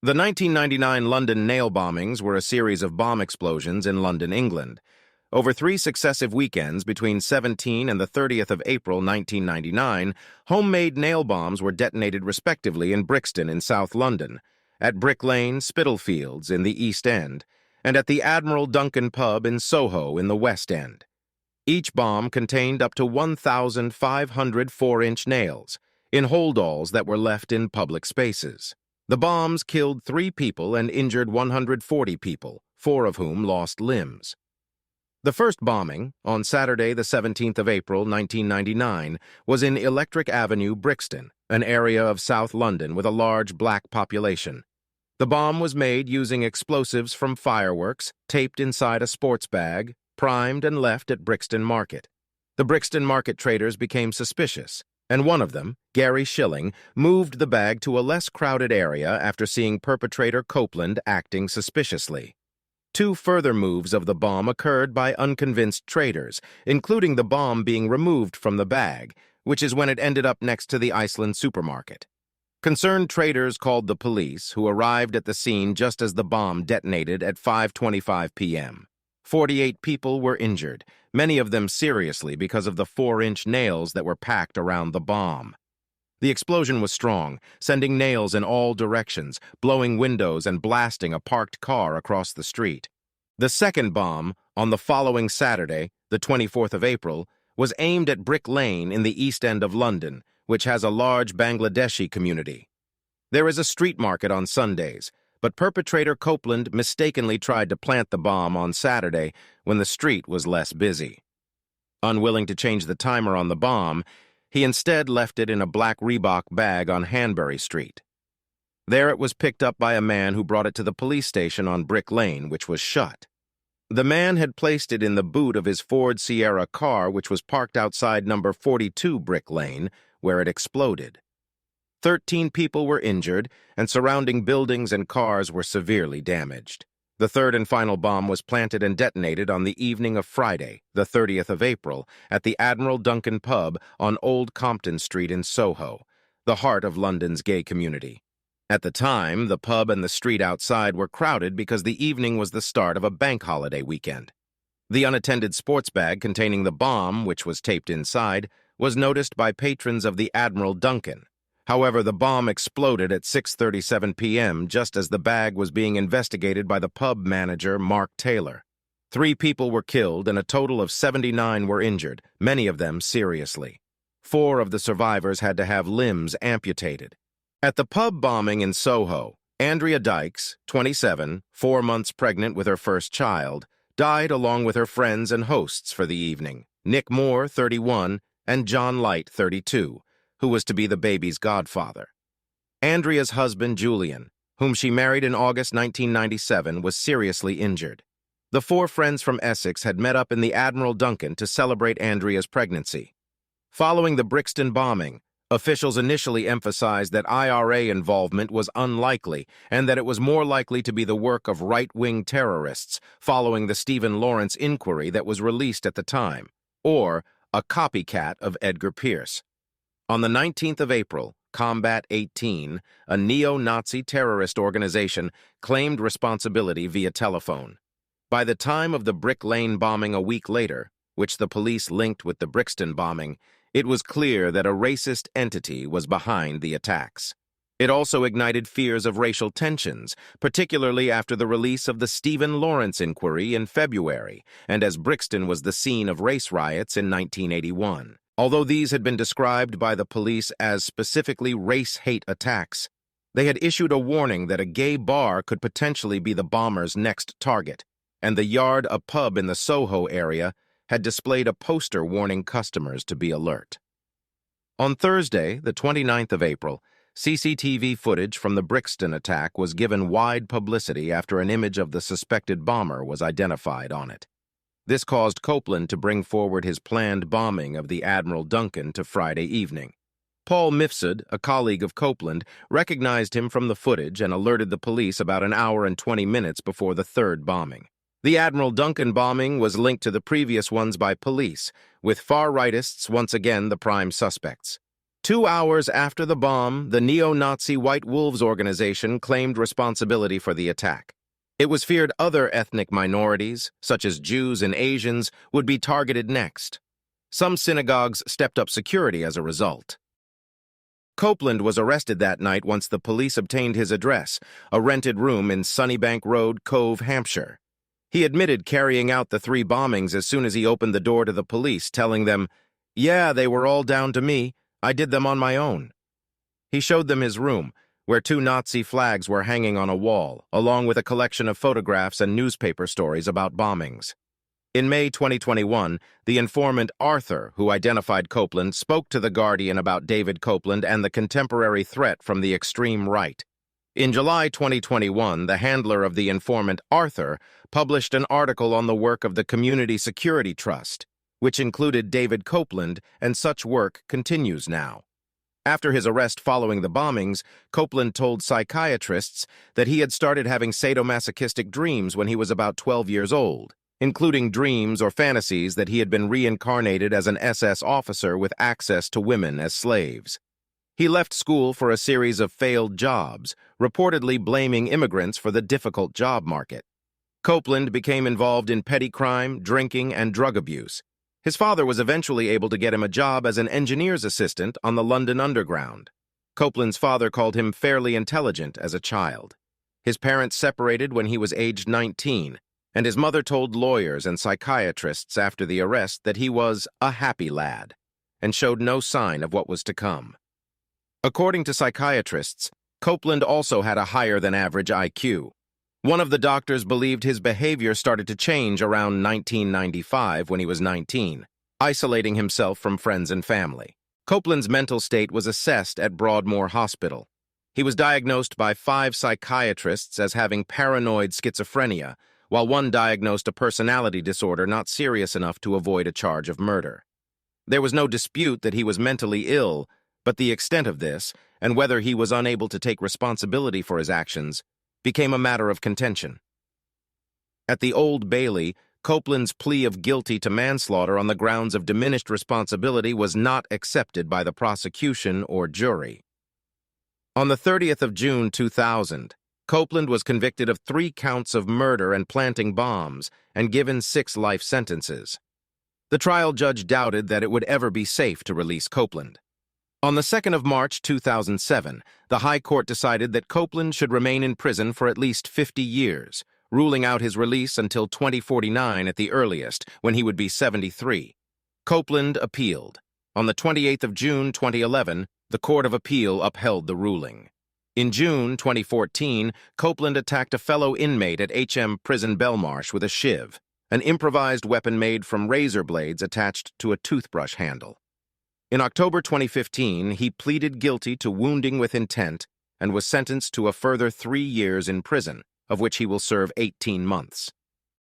The 1999 London nail bombings were a series of bomb explosions in London, England. Over 3 successive weekends between 17 and the 30th of April 1999, homemade nail bombs were detonated respectively in Brixton in South London, at Brick Lane, Spitalfields in the East End, and at the Admiral Duncan pub in Soho in the West End. Each bomb contained up to 1,500 4-inch nails, in holdalls that were left in public spaces. The bombs killed 3 people and injured 140 people, 4 of whom lost limbs. The first bombing, on Saturday the 17th of April 1999, was in Electric Avenue, Brixton, an area of South London with a large black population. The bomb was made using explosives from fireworks, taped inside a sports bag, primed and left at Brixton Market. The Brixton Market traders became suspicious, and one of them, Gary Schilling, moved the bag to a less crowded area after seeing perpetrator Copeland acting suspiciously. 2 further moves of the bomb occurred by unconvinced traders, including the bomb being removed from the bag, which is when it ended up next to the Iceland supermarket. Concerned traders called the police, who arrived at the scene just as the bomb detonated at 5:25 p.m. 48 people were injured, many of them seriously because of the 4-inch nails that were packed around the bomb. The explosion was strong, sending nails in all directions, blowing windows and blasting a parked car across the street. The second bomb, on the following Saturday, the 24th of April, was aimed at Brick Lane in the East End of London, which has a large Bangladeshi community. There is a street market on Sundays, but perpetrator Copeland mistakenly tried to plant the bomb on Saturday when the street was less busy. Unwilling to change the timer on the bomb, he instead left it in a black Reebok bag on Hanbury Street. There it was picked up by a man who brought it to the police station on Brick Lane, which was shut. The man had placed it in the boot of his Ford Sierra car, which was parked outside number 42 Brick Lane, where it exploded. 13 people were injured, and surrounding buildings and cars were severely damaged. The third and final bomb was planted and detonated on the evening of Friday, the 30th of April, at the Admiral Duncan pub on Old Compton Street in Soho, the heart of London's gay community. At the time, the pub and the street outside were crowded because the evening was the start of a bank holiday weekend. The unattended sports bag containing the bomb, which was taped inside, was noticed by patrons of the Admiral Duncan. However, the bomb exploded at 6:37 p.m. just as the bag was being investigated by the pub manager, Mark Taylor. 3 people were killed and a total of 79 were injured, many of them seriously. 4 of the survivors had to have limbs amputated. At the pub bombing in Soho, Andrea Dykes, 27, 4 months pregnant with her first child, died along with her friends and hosts for the evening, Nick Moore, 31, and John Light, 32. Who was to be the baby's godfather. Andrea's husband, Julian, whom she married in August 1997, was seriously injured. The 4 friends from Essex had met up in the Admiral Duncan to celebrate Andrea's pregnancy. Following the Brixton bombing, officials initially emphasized that IRA involvement was unlikely and that it was more likely to be the work of right-wing terrorists following the Stephen Lawrence inquiry that was released at the time, or a copycat of Edgar Pierce. On the 19th of April, Combat 18, a neo-Nazi terrorist organization, claimed responsibility via telephone. By the time of the Brick Lane bombing a week later, which the police linked with the Brixton bombing, it was clear that a racist entity was behind the attacks. It also ignited fears of racial tensions, particularly after the release of the Stephen Lawrence inquiry in February, and as Brixton was the scene of race riots in 1981. Although these had been described by the police as specifically race-hate attacks, they had issued a warning that a gay bar could potentially be the bombers' next target, and the Yard, a pub in the Soho area, had displayed a poster warning customers to be alert. On Thursday, the 29th of April, CCTV footage from the Brixton attack was given wide publicity after an image of the suspected bomber was identified on it. This caused Copeland to bring forward his planned bombing of the Admiral Duncan to Friday evening. Paul Mifsud, a colleague of Copeland, recognized him from the footage and alerted the police about an hour and 20 minutes before the third bombing. The Admiral Duncan bombing was linked to the previous ones by police, with far-rightists once again the prime suspects. 2 hours after the bomb, the neo-Nazi White Wolves organization claimed responsibility for the attack. It was feared other ethnic minorities, such as Jews and Asians, would be targeted next. Some synagogues stepped up security as a result. Copeland was arrested that night once the police obtained his address, a rented room in Sunnybank Road, Cove, Hampshire. He admitted carrying out the 3 bombings as soon as he opened the door to the police, telling them, "Yeah, they were all down to me. I did them on my own." He showed them his room, where 2 Nazi flags were hanging on a wall, along with a collection of photographs and newspaper stories about bombings. In May 2021, the informant Arthur, who identified Copeland, spoke to The Guardian about David Copeland and the contemporary threat from the extreme right. In July 2021, the handler of the informant Arthur published an article on the work of the Community Security Trust, which included David Copeland, and such work continues now. After his arrest following the bombings, Copeland told psychiatrists that he had started having sadomasochistic dreams when he was about 12 years old, including dreams or fantasies that he had been reincarnated as an SS officer with access to women as slaves. He left school for a series of failed jobs, reportedly blaming immigrants for the difficult job market. Copeland became involved in petty crime, drinking, and drug abuse. His father was eventually able to get him a job as an engineer's assistant on the London Underground. Copeland's father called him fairly intelligent as a child. His parents separated when he was aged 19, and his mother told lawyers and psychiatrists after the arrest that he was a happy lad and showed no sign of what was to come. According to psychiatrists, Copeland also had a higher-than-average IQ. One of the doctors believed his behavior started to change around 1995 when he was 19, isolating himself from friends and family. Copeland's mental state was assessed at Broadmoor Hospital. He was diagnosed by 5 psychiatrists as having paranoid schizophrenia, while one diagnosed a personality disorder not serious enough to avoid a charge of murder. There was no dispute that he was mentally ill, but the extent of this, and whether he was unable to take responsibility for his actions, became a matter of contention. At the Old Bailey, Copeland's plea of guilty to manslaughter on the grounds of diminished responsibility was not accepted by the prosecution or jury. On the 30th of June 2000, Copeland was convicted of 3 counts of murder and planting bombs and given 6 life sentences. The trial judge doubted that it would ever be safe to release Copeland. On the 2nd of March 2007, the High Court decided that Copeland should remain in prison for at least 50 years, ruling out his release until 2049 at the earliest, when he would be 73. Copeland appealed. On the 28th of June 2011, the Court of Appeal upheld the ruling. In June 2014, Copeland attacked a fellow inmate at HM Prison Belmarsh with a shiv, an improvised weapon made from razor blades attached to a toothbrush handle. In October 2015, he pleaded guilty to wounding with intent and was sentenced to a further 3 years in prison, of which he will serve 18 months.